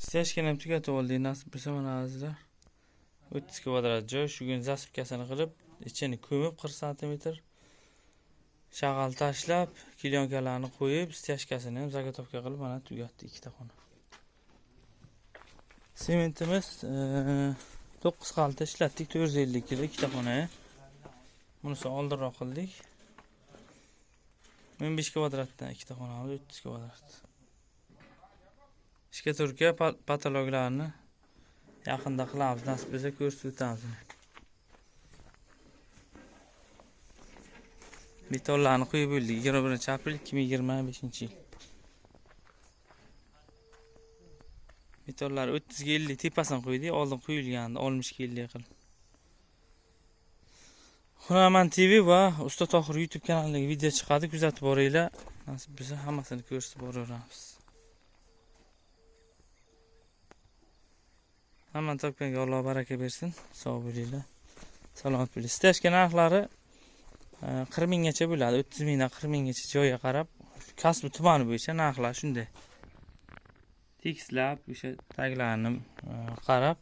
Steshkani ham tugatib oldik, nasib bo'lsa mana azizlar. 30 kvadrat joy, shu kun zasipkasini qilib, ichini ko'mib 40 sm shag'al tashlab, klyonkalarni qo'yib, steshkasini ham zagotovka qilib mana tugatdi ikkita xona. Sementimiz 9 xalta ishlatdik, 450 kg ikkita xona. Bunisi oldinroq qildik. 15 kvadratdan ikkita xonamiz 30 kvadrat. Ishga turga patologlarni yaqinda qilamiz, nasib bo'lsa ko'rsatib o'tamiz. Betonlarni qo'yib bo'ldik. 21-aprel 2025-yil. Betonlar 30 ga 50 tepasini qo'ydik, oldin qo'yilgandi 60 ga 50 qilib. Hunaman TV va Usta Tohir YouTube kanaliga video chiqadi, kuzatib boringlar. Nasib bo'lsa hammasini ko'rsatib boraveramiz. Hamma topganga Alloh baraka bersin. Sog' bo'linglar. Salomat bo'ling. Steshka narxlari 40 minggacha bo'ladi. 30 mingdan 40 minggacha joyga qarab, kasbi tumani bo'yicha narxlar shunday. Tekslab, o'sha taglarni qarab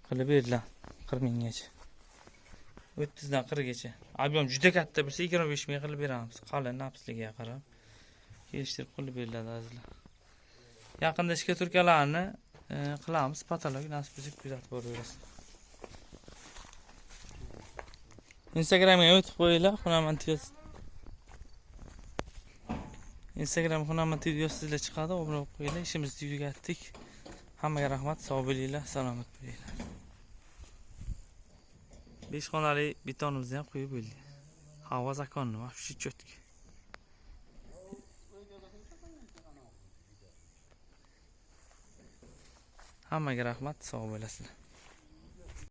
qilib beriladi 40 minggacha. 30 dan 40 gacha. Ob'yom juda katta bo'lsa 25 ming qilib beramiz. Qalin nafsligiga qarab kelishtirib qilib beriladi azizlar. Yaqinda ishga turkalarni qilamiz, patolog nasib bo'lsa kuzatib boraverasiz. Instagramga o'tib qo'yinglar, Hunaman TV. Instagram Hunaman TV sizlar chiqadi, obuna bo'lib qo'yinglar. Ishimizni tugatdik. Hammaga rahmat, sog' bo'linglar, salomat bo'linglar. 5 xonali betonimizni ham qo'yib bo'ldik. Havo zakonni, вообще четко. Hammaga rahmat, sog' bo'lasizlar.